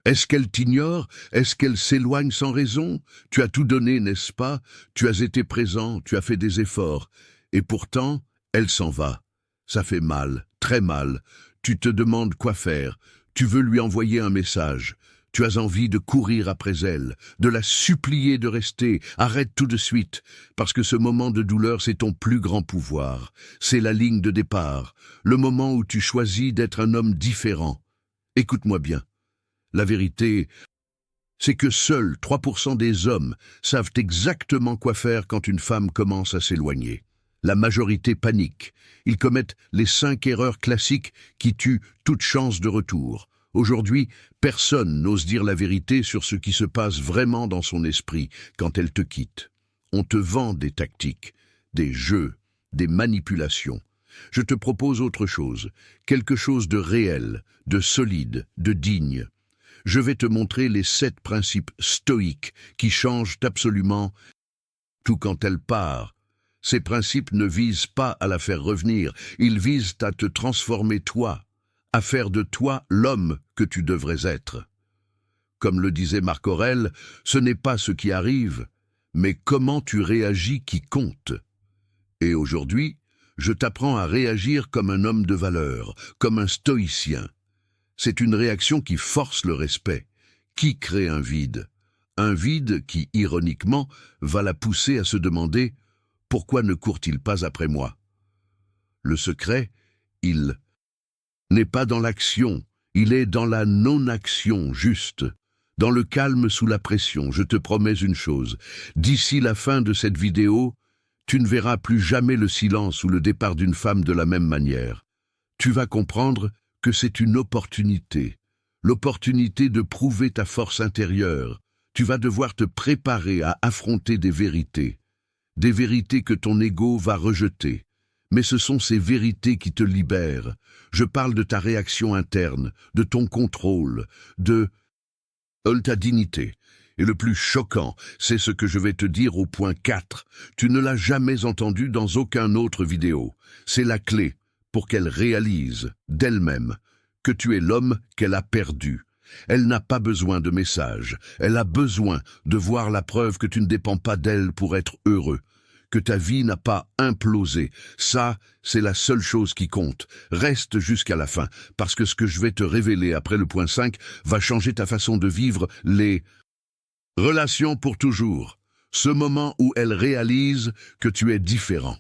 Est-ce qu'elle t'ignore? Est-ce qu'elle s'éloigne sans raison? Tu as tout donné, n'est-ce pas? Tu as été présent, tu as fait des efforts. Et pourtant, elle s'en va. Ça fait mal, très mal. Tu te demandes quoi faire. Tu veux lui envoyer un message. Tu as envie de courir après elle, de la supplier de rester. Arrête tout de suite, parce que ce moment de douleur, c'est ton plus grand pouvoir. C'est la ligne de départ, le moment où tu choisis d'être un homme différent. Écoute-moi bien. La vérité, c'est que seuls 3% des hommes savent exactement quoi faire quand une femme commence à s'éloigner. La majorité panique. Ils commettent les 5 erreurs classiques qui tuent toute chance de retour. Aujourd'hui, personne n'ose dire la vérité sur ce qui se passe vraiment dans son esprit quand elle te quitte. On te vend des tactiques, des jeux, des manipulations. Je te propose autre chose, quelque chose de réel, de solide, de digne. Je vais te montrer les 7 principes stoïques qui changent absolument tout quand elle part. Ces principes ne visent pas à la faire revenir, ils visent à te transformer toi, à faire de toi l'homme que tu devrais être. Comme le disait Marc Aurèle, ce n'est pas ce qui arrive, mais comment tu réagis qui compte. Et aujourd'hui, je t'apprends à réagir comme un homme de valeur, comme un stoïcien. C'est une réaction qui force le respect, qui crée un vide. Un vide qui, ironiquement, va la pousser à se demander « Pourquoi ne court-il pas après moi ?» Le secret, il n'est pas dans l'action, il est dans la non-action juste. Dans le calme sous la pression, je te promets une chose. D'ici la fin de cette vidéo, tu ne verras plus jamais le silence ou le départ d'une femme de la même manière. Tu vas comprendre que c'est une opportunité. L'opportunité de prouver ta force intérieure. Tu vas devoir te préparer à affronter des vérités que ton ego va rejeter. Mais ce sont ces vérités qui te libèrent. Je parle de ta réaction interne, de ton contrôle, de ta dignité. Et le plus choquant, c'est ce que je vais te dire au point 4. Tu ne l'as jamais entendu dans aucun autre vidéo. C'est la clé pour qu'elle réalise d'elle-même que tu es l'homme qu'elle a perdu. Elle n'a pas besoin de message. Elle a besoin de voir la preuve que tu ne dépends pas d'elle pour être heureux, que ta vie n'a pas implosé. Ça, c'est la seule chose qui compte. Reste jusqu'à la fin, parce que ce que je vais te révéler après le point 5 va changer ta façon de vivre les relations pour toujours. Ce moment où elle réalise que tu es différent.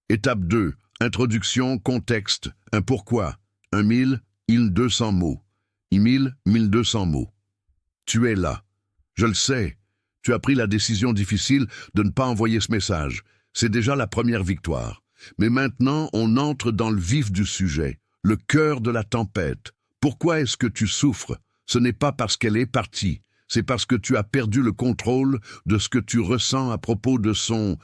Étape 2. Introduction, contexte, un pourquoi, 1200 mots. 1200 mots. Tu es là. Je le sais. Tu as pris la décision difficile de ne pas envoyer ce message. C'est déjà la première victoire. Mais maintenant, on entre dans le vif du sujet, le cœur de la tempête. Pourquoi est-ce que tu souffres? Ce n'est pas parce qu'elle est partie. C'est parce que tu as perdu le contrôle de ce que tu ressens à propos de son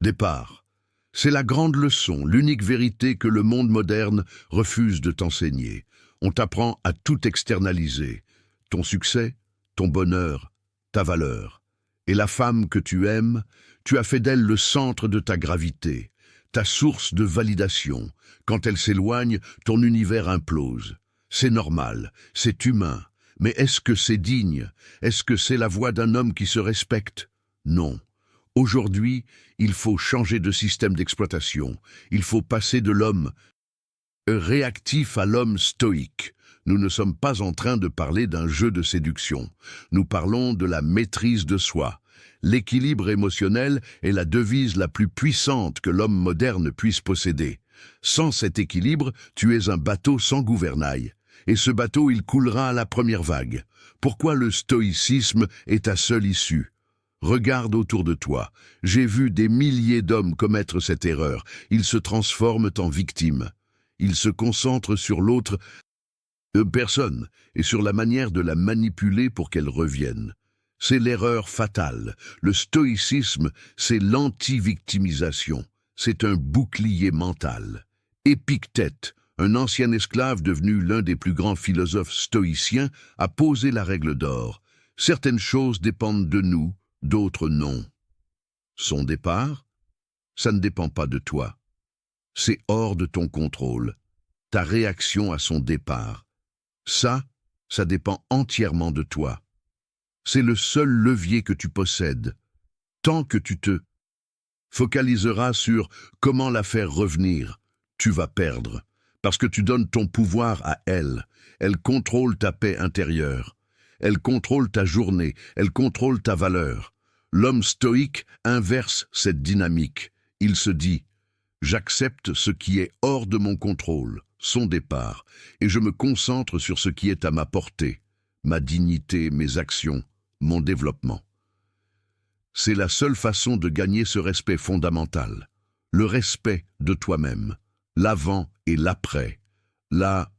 départ. C'est la grande leçon, l'unique vérité que le monde moderne refuse de t'enseigner. On t'apprend à tout externaliser. Ton succès, ton bonheur, ta valeur. Et la femme que tu aimes, tu as fait d'elle le centre de ta gravité, ta source de validation. Quand elle s'éloigne, ton univers implose. C'est normal, c'est humain. Mais est-ce que c'est digne? Est-ce que c'est la voix d'un homme qui se respecte? Non. Aujourd'hui, il faut changer de système d'exploitation. Il faut passer de l'homme réactif à l'homme stoïque. Nous ne sommes pas en train de parler d'un jeu de séduction. Nous parlons de la maîtrise de soi. L'équilibre émotionnel est la devise la plus puissante que l'homme moderne puisse posséder. Sans cet équilibre, tu es un bateau sans gouvernail. Et ce bateau, il coulera à la première vague. Pourquoi le stoïcisme est ta seule issue? Regarde autour de toi. J'ai vu des milliers d'hommes commettre cette erreur. Ils se transforment en victimes. Ils se concentrent sur l'autre personne et sur la manière de la manipuler pour qu'elle revienne. C'est l'erreur fatale. Le stoïcisme, c'est l'anti-victimisation. C'est un bouclier mental. Épictète, un ancien esclave devenu l'un des plus grands philosophes stoïciens, a posé la règle d'or. Certaines choses dépendent de nous, d'autres non. Son départ, ça ne dépend pas de toi. C'est hors de ton contrôle. Ta réaction à son départ. Ça, Ça dépend entièrement de toi. C'est le seul levier que tu possèdes. Tant que tu te focaliseras sur comment la faire revenir, tu vas perdre. Parce que tu donnes ton pouvoir à elle. Elle contrôle ta paix intérieure. Elle contrôle ta journée. Elle contrôle ta valeur. L'homme stoïque inverse cette dynamique. Il se dit « J'accepte ce qui est hors de mon contrôle, son départ, et je me concentre sur ce qui est à ma portée, ma dignité, mes actions, mon développement. » C'est la seule façon de gagner ce respect fondamental. Le respect de toi-même, l'avant et l'après, la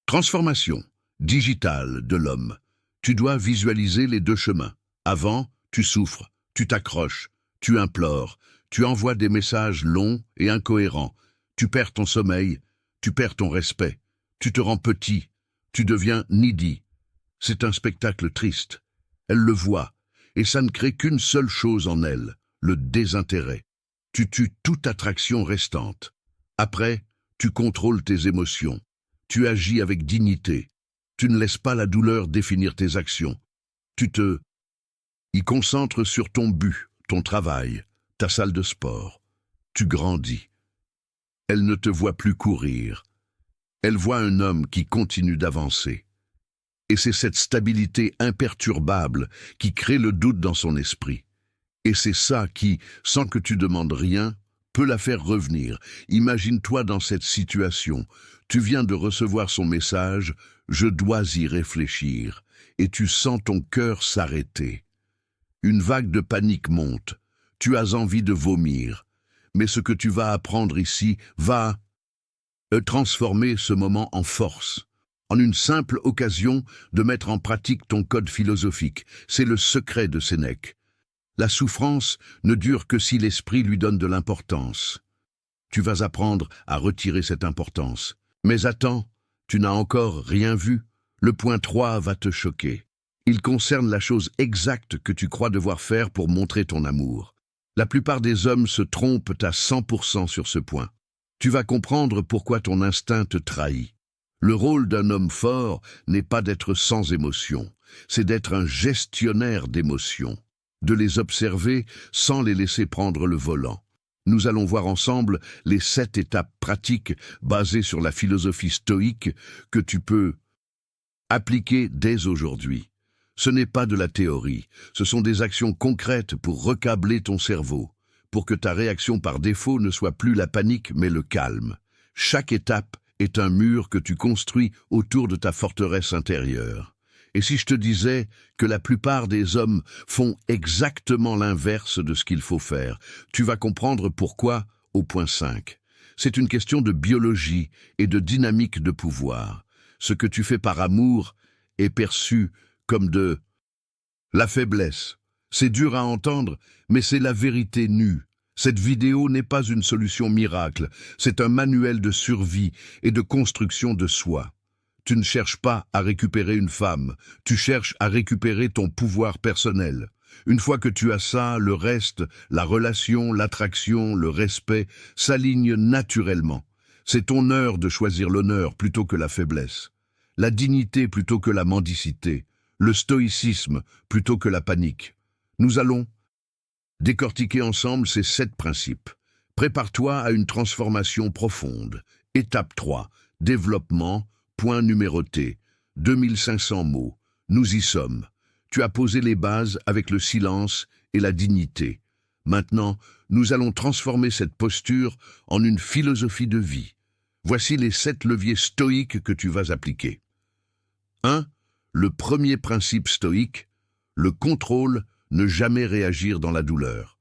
transformation digitale de l'homme. Tu dois visualiser les deux chemins. Avant, tu souffres, tu t'accroches, tu implores, tu envoies des messages longs et incohérents, tu perds ton sommeil, tu perds ton respect, tu te rends petit, tu deviens needy. C'est un spectacle triste. Elle le voit, et ça ne crée qu'une seule chose en elle, le désintérêt. Tu tues toute attraction restante. Après, tu contrôles tes émotions. Tu agis avec dignité. Tu ne laisses pas la douleur définir tes actions. Tu te y concentres sur ton but, ton travail, ta salle de sport. Tu grandis. Elle ne te voit plus courir. Elle voit un homme qui continue d'avancer. Et c'est cette stabilité imperturbable qui crée le doute dans son esprit. Et c'est ça qui, sans que tu demandes rien, peut la faire revenir. Imagine-toi dans cette situation. Tu viens de recevoir son message « Je dois y réfléchir » et tu sens ton cœur s'arrêter. Une vague de panique monte. Tu as envie de vomir. Mais ce que tu vas apprendre ici va transformer ce moment en force, en une simple occasion de mettre en pratique ton code philosophique. C'est le secret de Sénèque. La souffrance ne dure que si l'esprit lui donne de l'importance. Tu vas apprendre à retirer cette importance. Mais attends, tu n'as encore rien vu. Le point 3 va te choquer. Il concerne la chose exacte que tu crois devoir faire pour montrer ton amour. La plupart des hommes se trompent à 100% sur ce point. Tu vas comprendre pourquoi ton instinct te trahit. Le rôle d'un homme fort n'est pas d'être sans émotion, c'est d'être un gestionnaire d'émotions, de les observer sans les laisser prendre le volant. Nous allons voir ensemble les 7 étapes pratiques basées sur la philosophie stoïque que tu peux appliquer dès aujourd'hui. Ce n'est pas de la théorie, ce sont des actions concrètes pour recabler ton cerveau, pour que ta réaction par défaut ne soit plus la panique mais le calme. Chaque étape est un mur que tu construis autour de ta forteresse intérieure. Et si je te disais que la plupart des hommes font exactement l'inverse de ce qu'il faut faire, tu vas comprendre pourquoi au point 5. C'est une question de biologie et de dynamique de pouvoir. Ce que tu fais par amour est perçu comme de la faiblesse. C'est dur à entendre, mais c'est la vérité nue. Cette vidéo n'est pas une solution miracle, c'est un manuel de survie et de construction de soi. Tu ne cherches pas à récupérer une femme, tu cherches à récupérer ton pouvoir personnel. Une fois que tu as ça, le reste, la relation, l'attraction, le respect, s'alignent naturellement. C'est ton heure de choisir l'honneur plutôt que la faiblesse, la dignité plutôt que la mendicité, le stoïcisme plutôt que la panique. Nous allons décortiquer ensemble ces 7 principes. Prépare-toi à une transformation profonde. Étape 3. Développement. Point numéroté. 2500 mots. Nous y sommes. Tu as posé les bases avec le silence et la dignité. Maintenant, nous allons transformer cette posture en une philosophie de vie. Voici les 7 leviers stoïques que tu vas appliquer. 1. Le premier principe stoïque, le contrôle, ne jamais réagir dans la douleur.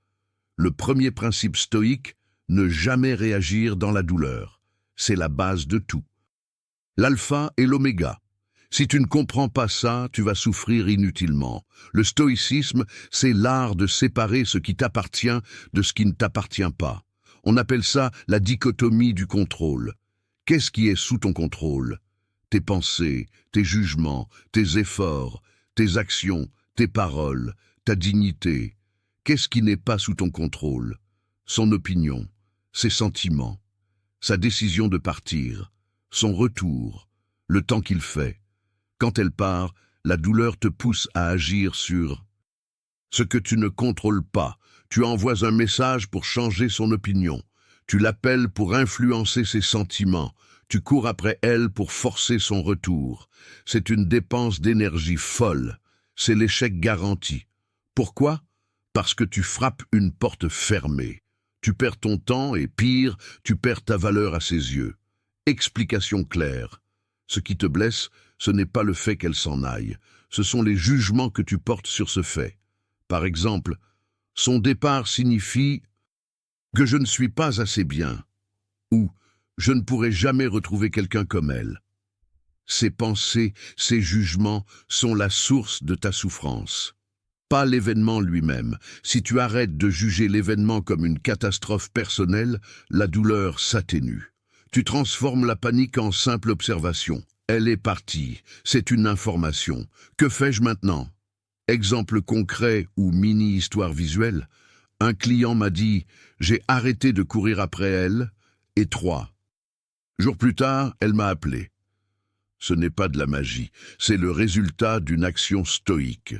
Le premier principe stoïque, ne jamais réagir dans la douleur. C'est la base de tout. L'alpha et l'oméga. Si tu ne comprends pas ça, tu vas souffrir inutilement. Le stoïcisme, c'est l'art de séparer ce qui t'appartient de ce qui ne t'appartient pas. On appelle ça la dichotomie du contrôle. Qu'est-ce qui est sous ton contrôle? Tes pensées, tes jugements, tes efforts, tes actions, tes paroles, ta dignité. Qu'est-ce qui n'est pas sous ton contrôle? Son opinion, ses sentiments, sa décision de partir, son retour, le temps qu'il fait. Quand elle part, la douleur te pousse à agir sur ce que tu ne contrôles pas. Tu envoies un message pour changer son opinion. Tu l'appelles pour influencer ses sentiments. Tu cours après elle pour forcer son retour. C'est une dépense d'énergie folle. C'est l'échec garanti. Pourquoi? Parce que tu frappes une porte fermée. Tu perds ton temps et pire, tu perds ta valeur à ses yeux. Explication claire. Ce qui te blesse, ce n'est pas le fait qu'elle s'en aille. Ce sont les jugements que tu portes sur ce fait. Par exemple, son départ signifie que je ne suis pas assez bien ou je ne pourrai jamais retrouver quelqu'un comme elle. Ces pensées, ces jugements sont la source de ta souffrance. Pas l'événement lui-même. Si tu arrêtes de juger l'événement comme une catastrophe personnelle, la douleur s'atténue. Tu transformes la panique en simple observation. Elle est partie. C'est une information. Que fais-je maintenant? Exemple concret ou mini-histoire visuelle. Un client m'a dit « J'ai arrêté de courir après elle » et 3 jours plus tard, elle m'a appelé. Ce n'est pas de la magie, c'est le résultat d'une action stoïque.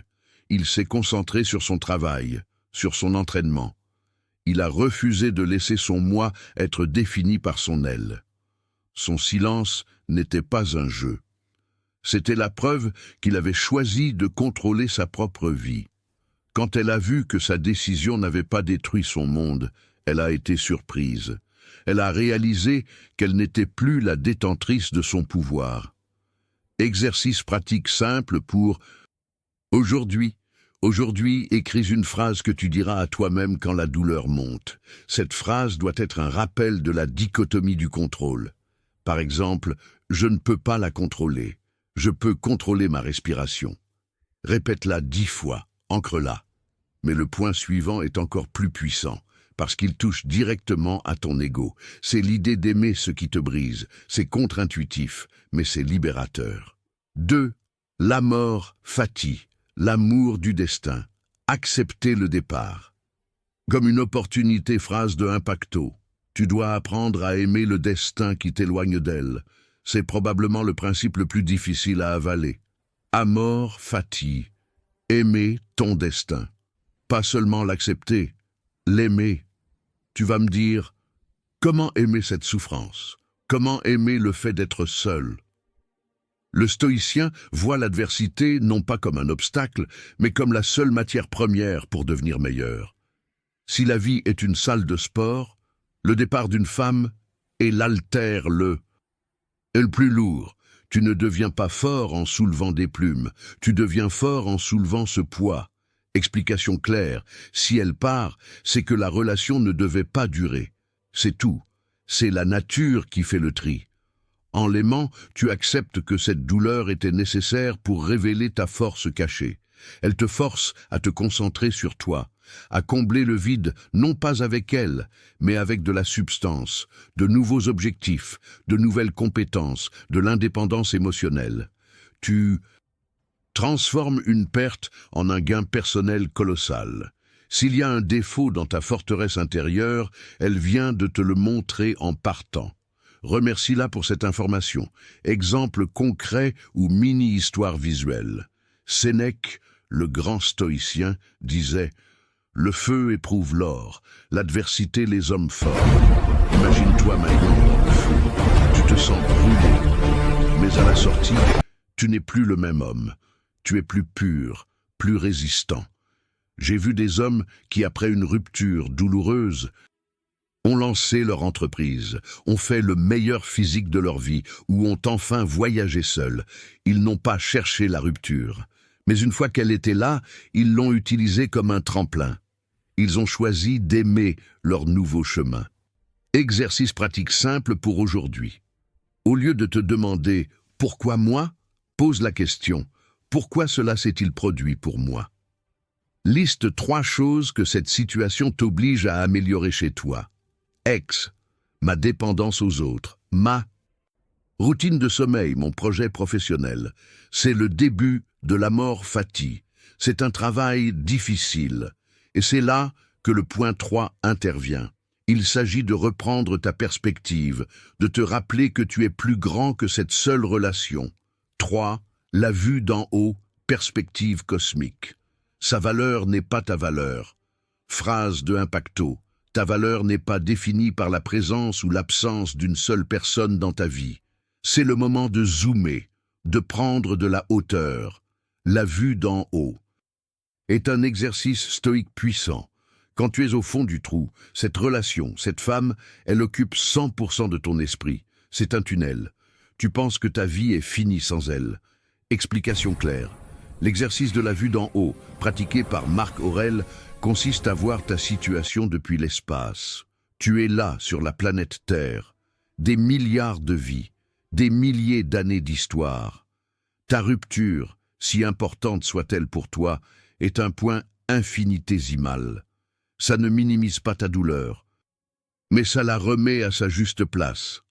Il s'est concentré sur son travail, sur son entraînement. Il a refusé de laisser son moi être défini par son elle. Son silence n'était pas un jeu. C'était la preuve qu'il avait choisi de contrôler sa propre vie. Quand elle a vu que sa décision n'avait pas détruit son monde, elle a été surprise. Elle a réalisé qu'elle n'était plus la détentrice de son pouvoir. Exercice pratique simple pour aujourd'hui. Aujourd'hui, écris une phrase que tu diras à toi-même quand la douleur monte. Cette phrase doit être un rappel de la dichotomie du contrôle. Par exemple, je ne peux pas la contrôler. Je peux contrôler ma respiration. Répète-la 10 fois, ancre-la. Mais le point suivant est encore plus puissant, parce qu'il touche directement à ton ego. C'est l'idée d'aimer ce qui te brise. C'est contre-intuitif, mais c'est libérateur. 2. La mort fati, l'amour du destin. Accepter le départ. Comme une opportunité, phrase de Impacto. Tu dois apprendre à aimer le destin qui t'éloigne d'elle. C'est probablement le principe le plus difficile à avaler. Amor fati, aimer ton destin. Pas seulement l'accepter, l'aimer. Tu vas me dire, comment aimer cette souffrance? Comment aimer le fait d'être seul? Le stoïcien voit l'adversité non pas comme un obstacle, mais comme la seule matière première pour devenir meilleur. Si la vie est une salle de sport, le départ d'une femme est l'haltère, le plus lourd. Tu ne deviens pas fort en soulevant des plumes, tu deviens fort en soulevant ce poids. Explication claire, si elle part, c'est que la relation ne devait pas durer. C'est tout. C'est la nature qui fait le tri. En l'aimant, tu acceptes que cette douleur était nécessaire pour révéler ta force cachée. Elle te force à te concentrer sur toi, à combler le vide non pas avec elle, mais avec de la substance, de nouveaux objectifs, de nouvelles compétences, de l'indépendance émotionnelle. Tu transformes une perte en un gain personnel colossal. S'il y a un défaut dans ta forteresse intérieure, elle vient de te le montrer en partant. Remercie-la pour cette information. Exemple concret ou mini-histoire visuelle. Sénèque, le grand stoïcien, disait « Le feu éprouve l'or, l'adversité les hommes forts. » Imagine-toi maintenant dans le feu. Tu te sens brûlé. Mais à la sortie, tu n'es plus le même homme. Tu es plus pur, plus résistant. J'ai vu des hommes qui, après une rupture douloureuse, ont lancé leur entreprise, ont fait le meilleur physique de leur vie ou ont enfin voyagé seuls. Ils n'ont pas cherché la rupture. Mais une fois qu'elle était là, ils l'ont utilisée comme un tremplin. Ils ont choisi d'aimer leur nouveau chemin. Exercice pratique simple pour aujourd'hui. Au lieu de te demander « Pourquoi moi ?», pose la question « Pourquoi cela s'est-il produit pour moi ?» Liste 3 choses que cette situation t'oblige à améliorer chez toi. Ex, ma dépendance aux autres. Ma routine de sommeil, mon projet professionnel. C'est le début de la mort fati. C'est un travail difficile. Et c'est là que le point 3 intervient. Il s'agit de reprendre ta perspective, de te rappeler que tu es plus grand que cette seule relation. 3. La vue d'en haut, perspective cosmique. Sa valeur n'est pas ta valeur. Phrase de Impacto. Ta valeur n'est pas définie par la présence ou l'absence d'une seule personne dans ta vie. C'est le moment de zoomer, de prendre de la hauteur. La vue d'en haut est un exercice stoïque puissant. Quand tu es au fond du trou, cette relation, cette femme, elle occupe 100% de ton esprit. C'est un tunnel. Tu penses que ta vie est finie sans elle. Explication claire. L'exercice de la vue d'en haut, pratiqué par Marc Aurèle, consiste à voir ta situation depuis l'espace. Tu es là, sur la planète Terre. Des milliards de vies, des milliers d'années d'histoire. Ta rupture, si importante soit-elle pour toi, est un point infinitésimal. Ça ne minimise pas ta douleur, mais ça la remet à sa juste place.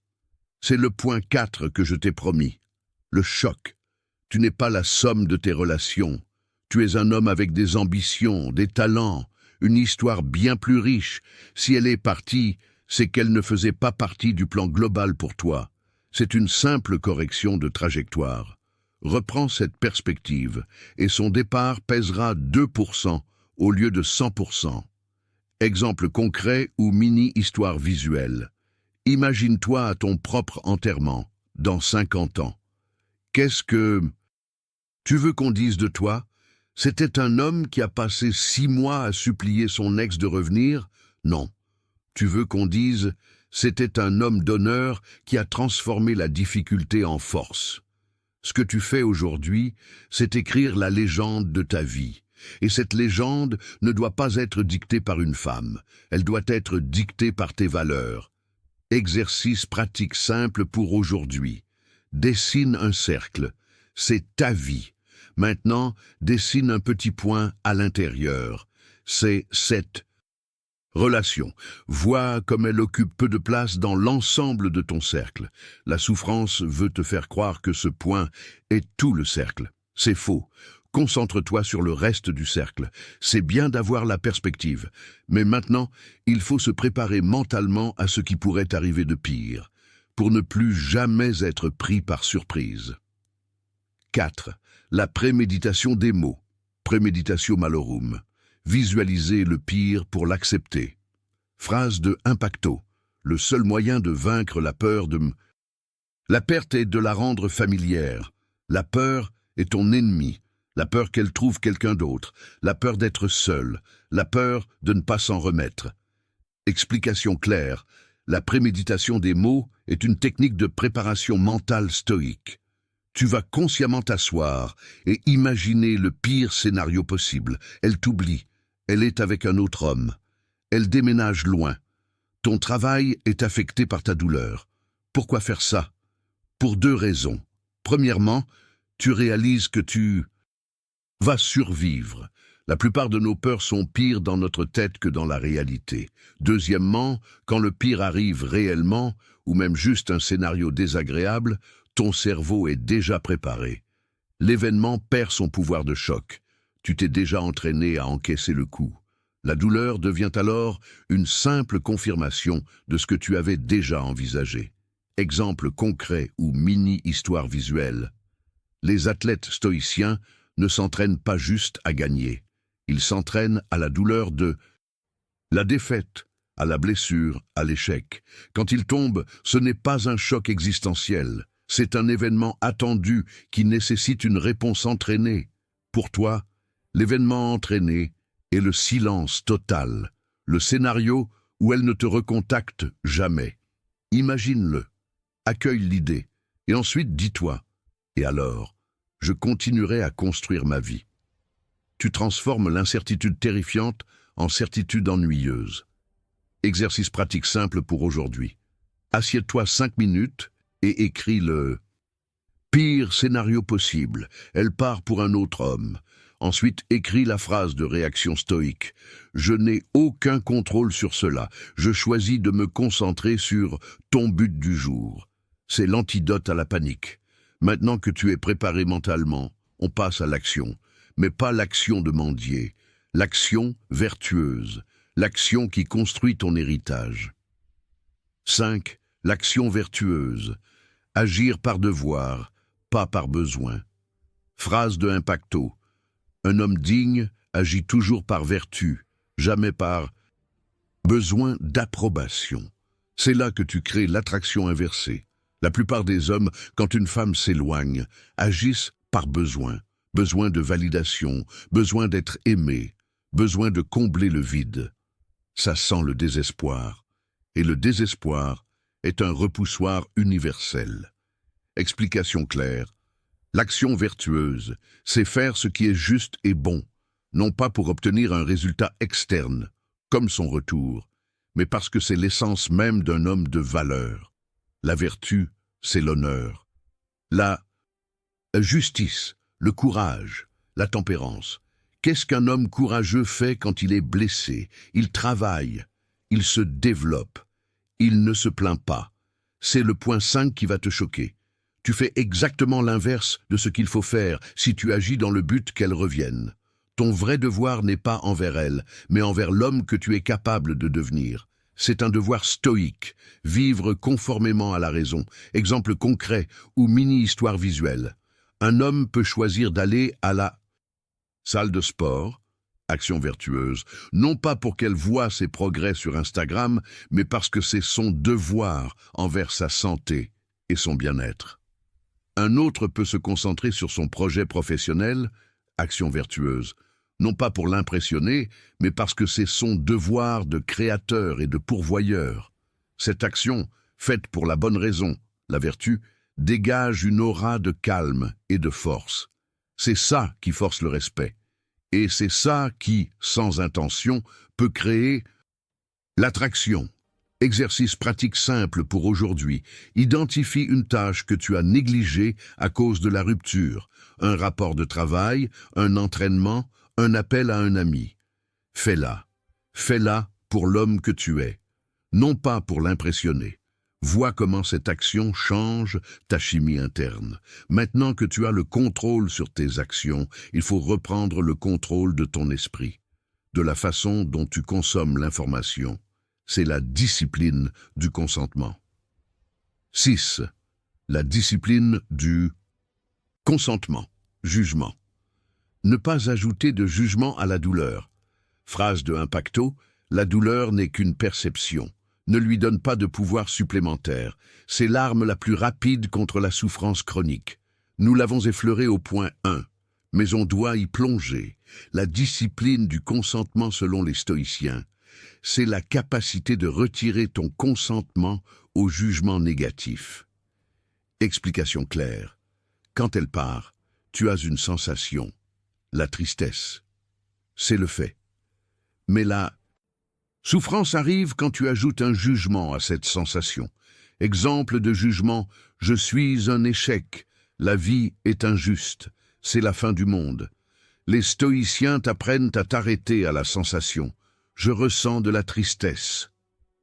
C'est le point 4 que je t'ai promis. Le choc. Tu n'es pas la somme de tes relations. Tu es un homme avec des ambitions, des talents, une histoire bien plus riche. Si elle est partie, c'est qu'elle ne faisait pas partie du plan global pour toi. C'est une simple correction de trajectoire. Reprends cette perspective et son départ pèsera 2% au lieu de 100%. Exemple concret ou mini-histoire visuelle. Imagine-toi à ton propre enterrement, dans 50 ans. Qu'est-ce que tu veux qu'on dise de toi? C'était un homme qui a passé 6 mois à supplier son ex de revenir? Non. Tu veux qu'on dise c'était un homme d'honneur qui a transformé la difficulté en force. Ce que tu fais aujourd'hui, c'est écrire la légende de ta vie. Et cette légende ne doit pas être dictée par une femme. Elle doit être dictée par tes valeurs. Exercice pratique simple pour aujourd'hui. Dessine un cercle. C'est ta vie. Maintenant, dessine un petit point à l'intérieur. C'est cette relation. Vois comme elle occupe peu de place dans l'ensemble de ton cercle. La souffrance veut te faire croire que ce point est tout le cercle. C'est faux. Concentre-toi sur le reste du cercle. C'est bien d'avoir la perspective. Mais maintenant, il faut se préparer mentalement à ce qui pourrait arriver de pire, pour ne plus jamais être pris par surprise. 4. La préméditation des mots. Préméditatio malorum. Visualiser le pire pour l'accepter. Phrase de Impacto. Le seul moyen de vaincre la peur de... La perte est de la rendre familière. La peur est ton ennemi. La peur qu'elle trouve quelqu'un d'autre. La peur d'être seule. La peur de ne pas s'en remettre. Explication claire. La préméditation des mots est une technique de préparation mentale stoïque. Tu vas consciemment t'asseoir et imaginer le pire scénario possible. Elle t'oublie. Elle est avec un autre homme. Elle déménage loin. Ton travail est affecté par ta douleur. Pourquoi faire ça? Pour 2 raisons. Premièrement, tu réalises que tu vas survivre. La plupart de nos peurs sont pires dans notre tête que dans la réalité. Deuxièmement, quand le pire arrive réellement, ou même juste un scénario désagréable, ton cerveau est déjà préparé. L'événement perd son pouvoir de choc. Tu t'es déjà entraîné à encaisser le coup. La douleur devient alors une simple confirmation de ce que tu avais déjà envisagé. Exemple concret ou mini-histoire visuelle. Les athlètes stoïciens ne s'entraînent pas juste à gagner. Ils s'entraînent à la douleur de la défaite, à la blessure, à l'échec. Quand ils tombent, ce n'est pas un choc existentiel. C'est un événement attendu qui nécessite une réponse entraînée. Pour toi, l'événement entraîné est le silence total, le scénario où elle ne te recontacte jamais. Imagine-le, accueille l'idée, et ensuite dis-toi, et alors, je continuerai à construire ma vie. Tu transformes l'incertitude terrifiante en certitude ennuyeuse. Exercice pratique simple pour aujourd'hui. Assieds-toi 5 minutes et écris le pire scénario possible. Elle part pour un autre homme. Ensuite, écris la phrase de réaction stoïque. Je n'ai aucun contrôle sur cela. Je choisis de me concentrer sur ton but du jour. C'est l'antidote à la panique. Maintenant que tu es préparé mentalement, on passe à l'action. Mais pas l'action de mendier. L'action vertueuse. L'action qui construit ton héritage. 5. L'action vertueuse. Agir par devoir, pas par besoin. Phrase de Impacto. Un homme digne agit toujours par vertu, jamais par besoin d'approbation. C'est là que tu crées l'attraction inversée. La plupart des hommes, quand une femme s'éloigne, agissent par besoin. Besoin de validation, besoin d'être aimé, besoin de combler le vide. Ça sent le désespoir. Et le désespoir est un repoussoir universel. Explication claire. L'action vertueuse, c'est faire ce qui est juste et bon, non pas pour obtenir un résultat externe, comme son retour, mais parce que c'est l'essence même d'un homme de valeur. La vertu, c'est l'honneur. La justice, le courage, la tempérance. Qu'est-ce qu'un homme courageux fait quand il est blessé? Il travaille, il se développe, il ne se plaint pas. C'est le point 5 qui va te choquer. Tu fais exactement l'inverse de ce qu'il faut faire si tu agis dans le but qu'elle revienne. Ton vrai devoir n'est pas envers elle, mais envers l'homme que tu es capable de devenir. C'est un devoir stoïque, vivre conformément à la raison. Exemple concret ou mini-histoire visuelle. Un homme peut choisir d'aller à la salle de sport, action vertueuse, non pas pour qu'elle voie ses progrès sur Instagram, mais parce que c'est son devoir envers sa santé et son bien-être. Un autre peut se concentrer sur son projet professionnel, action vertueuse, non pas pour l'impressionner, mais parce que c'est son devoir de créateur et de pourvoyeur. Cette action, faite pour la bonne raison, la vertu, dégage une aura de calme et de force. C'est ça qui force le respect. Et c'est ça qui, sans intention, peut créer l'attraction. Exercice pratique simple pour aujourd'hui. Identifie une tâche que tu as négligée à cause de la rupture. Un rapport de travail, un entraînement, un appel à un ami. Fais-la. Fais-la pour l'homme que tu es. Non pas pour l'impressionner. Vois comment cette action change ta chimie interne. Maintenant que tu as le contrôle sur tes actions, il faut reprendre le contrôle de ton esprit, de la façon dont tu consommes l'information. C'est la discipline du consentement. 6. La discipline du consentement, jugement. Ne pas ajouter de jugement à la douleur. Phrase de Impacto, la douleur n'est qu'une perception. Ne lui donne pas de pouvoir supplémentaire. C'est l'arme la plus rapide contre la souffrance chronique. Nous l'avons effleuré au point 1, mais on doit y plonger. La discipline du consentement selon les stoïciens, c'est la capacité de retirer ton consentement au jugement négatif. Explication claire. Quand elle part, tu as une sensation, la tristesse. C'est le fait. Mais la souffrance arrive quand tu ajoutes un jugement à cette sensation. Exemple de jugement, je suis un échec, la vie est injuste, c'est la fin du monde. Les stoïciens t'apprennent à t'arrêter à la sensation. Je ressens de la tristesse.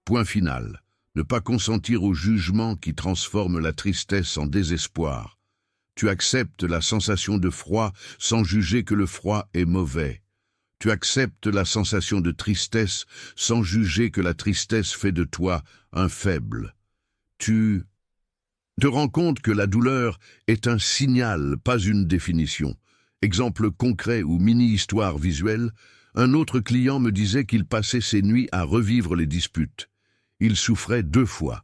Point final. Ne pas consentir au jugement qui transforme la tristesse en désespoir. Tu acceptes la sensation de froid sans juger que le froid est mauvais. Tu acceptes la sensation de tristesse sans juger que la tristesse fait de toi un faible. Tu te rends compte que la douleur est un signal, pas une définition. Exemple concret ou mini-histoire visuelle, un autre client me disait qu'il passait ses nuits à revivre les disputes. Il souffrait 2 fois,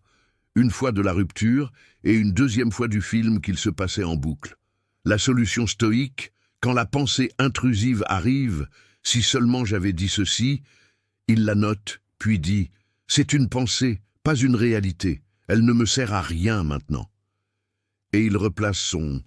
une fois de la rupture et une deuxième fois du film qu'il se passait en boucle. La solution stoïque, quand la pensée intrusive arrive, si seulement j'avais dit ceci, il la note, puis dit « C'est une pensée, pas une réalité, elle ne me sert à rien maintenant. » Et il replace son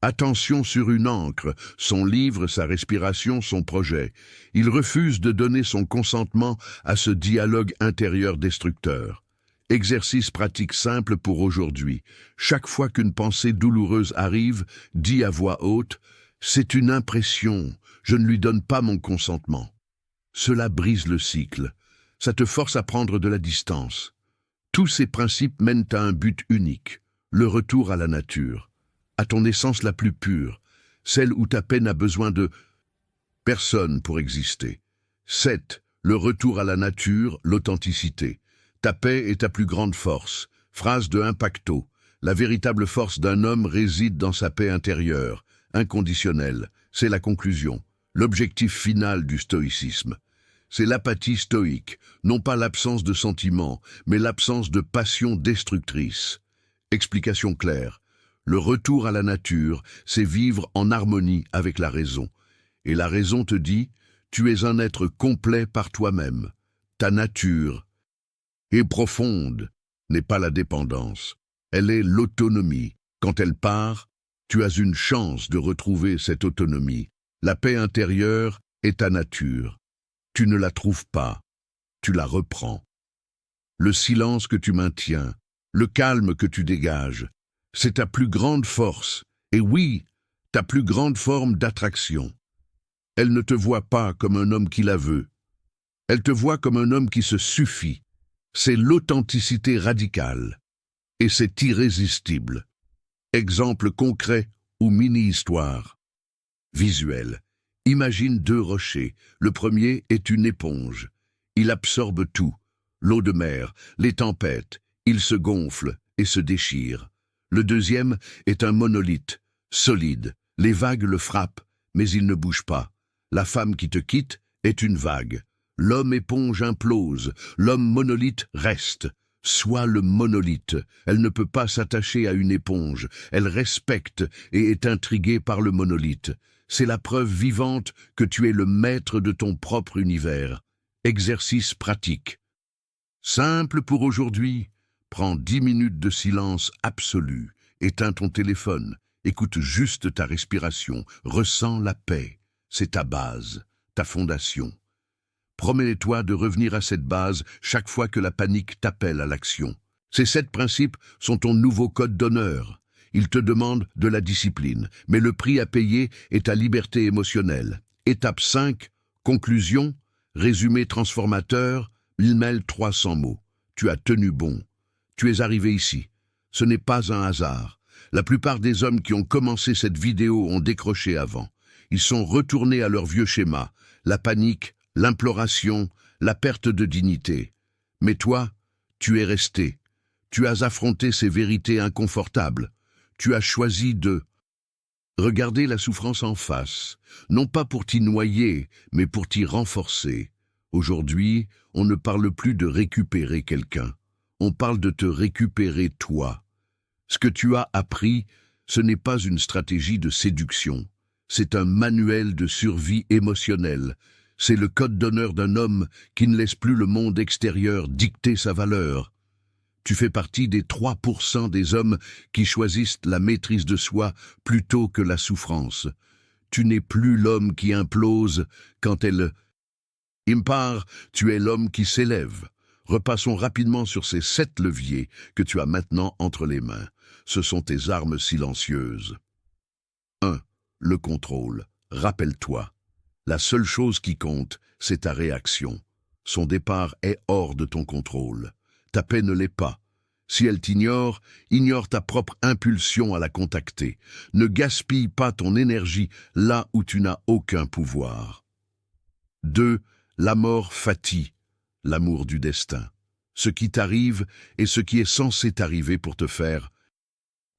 attention sur une encre, son livre, sa respiration, son projet. Il refuse de donner son consentement à ce dialogue intérieur destructeur. Exercice pratique simple pour aujourd'hui. Chaque fois qu'une pensée douloureuse arrive, dis à voix haute « C'est une impression, je ne lui donne pas mon consentement. » Cela brise le cycle. Ça te force à prendre de la distance. Tous ces principes mènent à un but unique, le retour à la nature, à ton essence la plus pure, celle où ta peine a besoin de personne pour exister. 7. Le retour à la nature, l'authenticité. Ta paix est ta plus grande force. Phrase de Impacto. La véritable force d'un homme réside dans sa paix intérieure. inconditionnel. C'est la conclusion, l'objectif final du stoïcisme. C'est l'apathie stoïque, non pas l'absence de sentiments, mais l'absence de passion destructrice. Explication claire. Le retour à la nature, c'est vivre en harmonie avec la raison. Et la raison te dit, tu es un être complet par toi-même. Ta nature est profonde, n'est pas la dépendance. Elle est l'autonomie. Quand elle part, tu as une chance de retrouver cette autonomie. La paix intérieure est ta nature. Tu ne la trouves pas, tu la reprends. Le silence que tu maintiens, le calme que tu dégages, c'est ta plus grande force, et oui, ta plus grande forme d'attraction. Elle ne te voit pas comme un homme qui la veut. Elle te voit comme un homme qui se suffit. C'est l'authenticité radicale. Et c'est irrésistible. Exemple concret ou mini-histoire. Visuel. Imagine deux rochers. Le premier est une éponge. Il absorbe tout. L'eau de mer, les tempêtes. Il se gonfle et se déchire. Le deuxième est un monolithe, solide. Les vagues le frappent, mais il ne bouge pas. La femme qui te quitte est une vague. L'homme éponge implose, l'homme monolithe reste. Sois le monolithe. Elle ne peut pas s'attacher à une éponge. Elle respecte et est intriguée par le monolithe. C'est la preuve vivante que tu es le maître de ton propre univers. Exercice pratique. Simple pour aujourd'hui. Prends 10 minutes de silence absolu. Éteins ton téléphone. Écoute juste ta respiration. Ressens la paix. C'est ta base, ta fondation. Promets-toi de revenir à cette base chaque fois que la panique t'appelle à l'action. Ces 7 principes sont ton nouveau code d'honneur. Ils te demandent de la discipline, mais le prix à payer est ta liberté émotionnelle. Étape 5, conclusion, résumé transformateur, il mêle 300 mots. Tu as tenu bon. Tu es arrivé ici. Ce n'est pas un hasard. La plupart des hommes qui ont commencé cette vidéo ont décroché avant. Ils sont retournés à leur vieux schéma, la panique, l'imploration, la perte de dignité. Mais toi, tu es resté. Tu as affronté ces vérités inconfortables. Tu as choisi de regarder la souffrance en face, non pas pour t'y noyer, mais pour t'y renforcer. Aujourd'hui, on ne parle plus de récupérer quelqu'un. On parle de te récupérer toi. Ce que tu as appris, ce n'est pas une stratégie de séduction. C'est un manuel de survie émotionnelle. C'est le code d'honneur d'un homme qui ne laisse plus le monde extérieur dicter sa valeur. Tu fais partie des 3% des hommes qui choisissent la maîtrise de soi plutôt que la souffrance. Tu n'es plus l'homme qui implose quand elle impare, tu es l'homme qui s'élève. Repassons rapidement sur ces 7 leviers que tu as maintenant entre les mains. Ce sont tes armes silencieuses. 1. Le contrôle. Rappelle-toi. La seule chose qui compte, c'est ta réaction. Son départ est hors de ton contrôle. Ta paix ne l'est pas. Si elle t'ignore, ignore ta propre impulsion à la contacter. Ne gaspille pas ton énergie là où tu n'as aucun pouvoir. 2. La mort fatigue, l'amour du destin. Ce qui t'arrive et ce qui est censé t'arriver pour te faire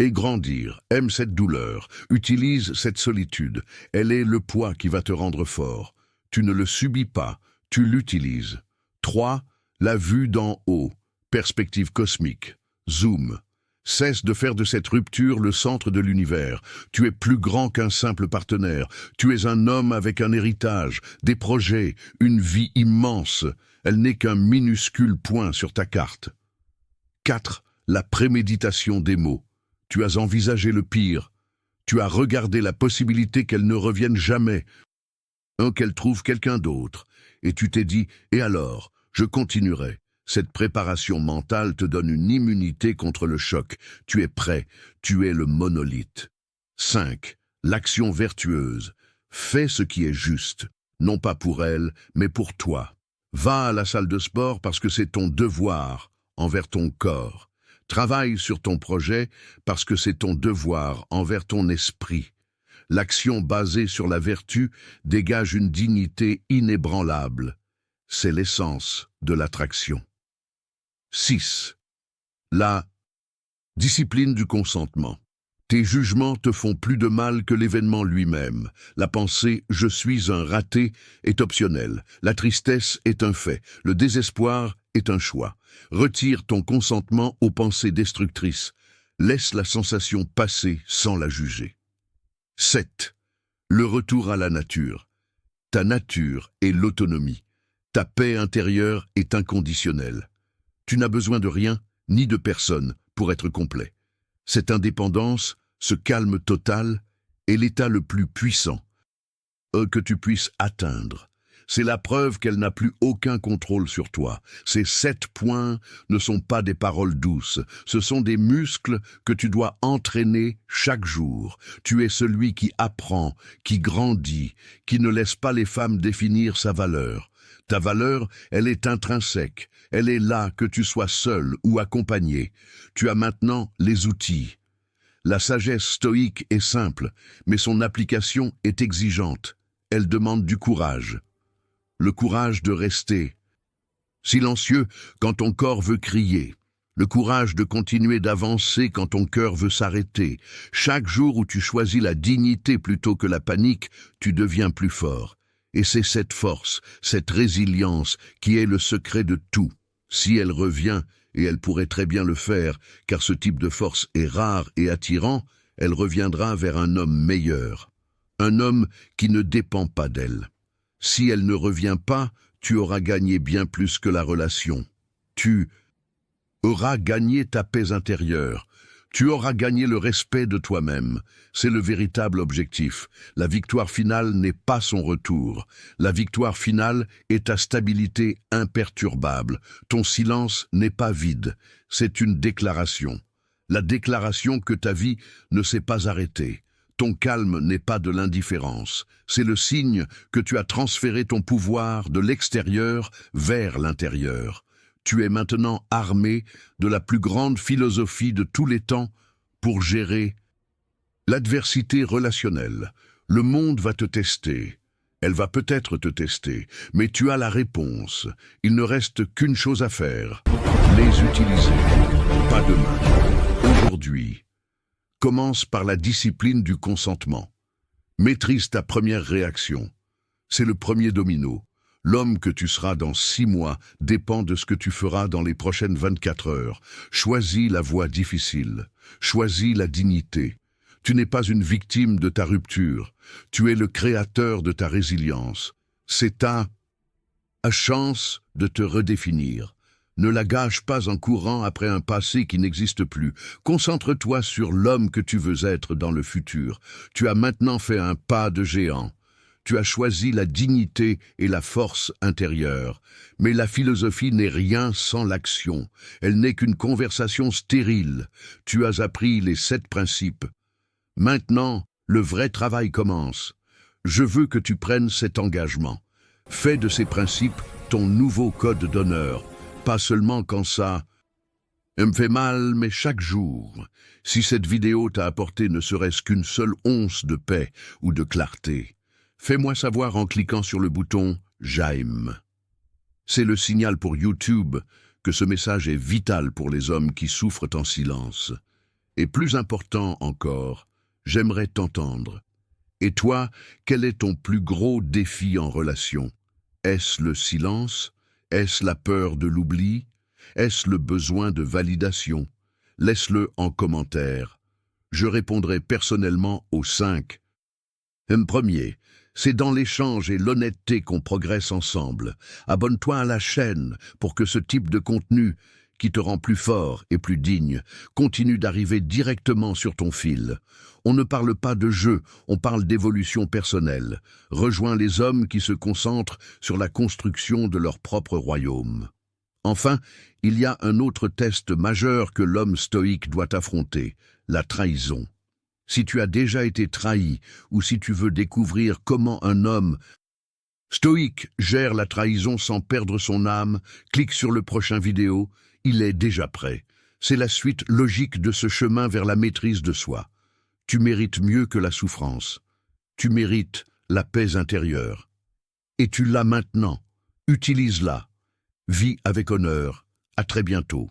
et grandir. Aime cette douleur, utilise cette solitude. Elle est le poids qui va te rendre fort. Tu ne le subis pas, tu l'utilises. 3. La vue d'en haut, perspective cosmique. Zoom. Cesse de faire de cette rupture le centre de l'univers. Tu es plus grand qu'un simple partenaire. Tu es un homme avec un héritage, des projets, une vie immense. Elle n'est qu'un minuscule point sur ta carte. 4. La préméditation des mots. Tu as envisagé le pire. Tu as regardé la possibilité qu'elle ne revienne jamais, qu'elle trouve quelqu'un d'autre. Et tu t'es dit, et alors, je continuerai. Cette préparation mentale te donne une immunité contre le choc. Tu es prêt, tu es le monolithe. 5. L'action vertueuse. Fais ce qui est juste, non pas pour elle, mais pour toi. Va à la salle de sport parce que c'est ton devoir envers ton corps. Travaille sur ton projet parce que c'est ton devoir envers ton esprit. L'action basée sur la vertu dégage une dignité inébranlable. C'est l'essence de l'attraction. 6. La discipline du consentement. Tes jugements te font plus de mal que l'événement lui-même. La pensée « je suis un raté » est optionnelle. La tristesse est un fait. Le désespoir est un choix. Retire ton consentement aux pensées destructrices. Laisse la sensation passer sans la juger. 7. Le retour à la nature. Ta nature est l'autonomie. Ta paix intérieure est inconditionnelle. Tu n'as besoin de rien, ni de personne, pour être complet. Cette indépendance, ce calme total, est l'état le plus puissant que tu puisses atteindre. C'est la preuve qu'elle n'a plus aucun contrôle sur toi. Ces 7 points ne sont pas des paroles douces, ce sont des muscles que tu dois entraîner chaque jour. Tu es celui qui apprend, qui grandit, qui ne laisse pas les femmes définir sa valeur. Ta valeur, elle est intrinsèque, elle est là que tu sois seul ou accompagné. Tu as maintenant les outils. La sagesse stoïque est simple, mais son application est exigeante. Elle demande du courage. Le courage de rester silencieux quand ton corps veut crier. Le courage de continuer d'avancer quand ton cœur veut s'arrêter. Chaque jour où tu choisis la dignité plutôt que la panique, tu deviens plus fort. Et c'est cette force, cette résilience qui est le secret de tout. Si elle revient, et elle pourrait très bien le faire, car ce type de force est rare et attirant, elle reviendra vers un homme meilleur. Un homme qui ne dépend pas d'elle. Si elle ne revient pas, tu auras gagné bien plus que la relation. Tu auras gagné ta paix intérieure. Tu auras gagné le respect de toi-même. C'est le véritable objectif. La victoire finale n'est pas son retour. La victoire finale est ta stabilité imperturbable. Ton silence n'est pas vide. C'est une déclaration. La déclaration que ta vie ne s'est pas arrêtée. Ton calme n'est pas de l'indifférence. C'est le signe que tu as transféré ton pouvoir de l'extérieur vers l'intérieur. Tu es maintenant armé de la plus grande philosophie de tous les temps pour gérer l'adversité relationnelle. Le monde va te tester. Elle va peut-être te tester, mais tu as la réponse. Il ne reste qu'une chose à faire. Les utiliser. Pas demain. Aujourd'hui. Commence par la discipline du consentement. Maîtrise ta première réaction. C'est le premier domino. L'homme que tu seras dans 6 mois dépend de ce que tu feras dans les prochaines 24 heures. Choisis la voie difficile. Choisis la dignité. Tu n'es pas une victime de ta rupture. Tu es le créateur de ta résilience. C'est ta chance de te redéfinir. Ne la gâche pas en courant après un passé qui n'existe plus. Concentre-toi sur l'homme que tu veux être dans le futur. Tu as maintenant fait un pas de géant. Tu as choisi la dignité et la force intérieure. Mais la philosophie n'est rien sans l'action. Elle n'est qu'une conversation stérile. Tu as appris les 7 principes. Maintenant, le vrai travail commence. Je veux que tu prennes cet engagement. Fais de ces principes ton nouveau code d'honneur. Pas seulement quand ça me fait mal, mais chaque jour. Si cette vidéo t'a apporté ne serait-ce qu'une seule once de paix ou de clarté, fais-moi savoir en cliquant sur le bouton « J'aime ». C'est le signal pour YouTube que ce message est vital pour les hommes qui souffrent en silence. Et plus important encore, j'aimerais t'entendre. Et toi, quel est ton plus gros défi en relation? Est-ce le silence? Est-ce la peur de l'oubli? Est-ce le besoin de validation? Laisse-le en commentaire. Je répondrai personnellement aux 5. Premier, c'est dans l'échange et l'honnêteté qu'on progresse ensemble. Abonne-toi à la chaîne pour que ce type de contenu qui te rend plus fort et plus digne continue d'arriver directement sur ton fil. On ne parle pas de jeu, on parle d'évolution personnelle. Rejoins les hommes qui se concentrent sur la construction de leur propre royaume. Enfin, il y a un autre test majeur que l'homme stoïque doit affronter, la trahison. Si tu as déjà été trahi ou si tu veux découvrir comment un homme stoïque gère la trahison sans perdre son âme, clique sur le prochain vidéo, il est déjà prêt. C'est la suite logique de ce chemin vers la maîtrise de soi. Tu mérites mieux que la souffrance. Tu mérites la paix intérieure. Et tu l'as maintenant. Utilise-la. Vis avec honneur. À très bientôt.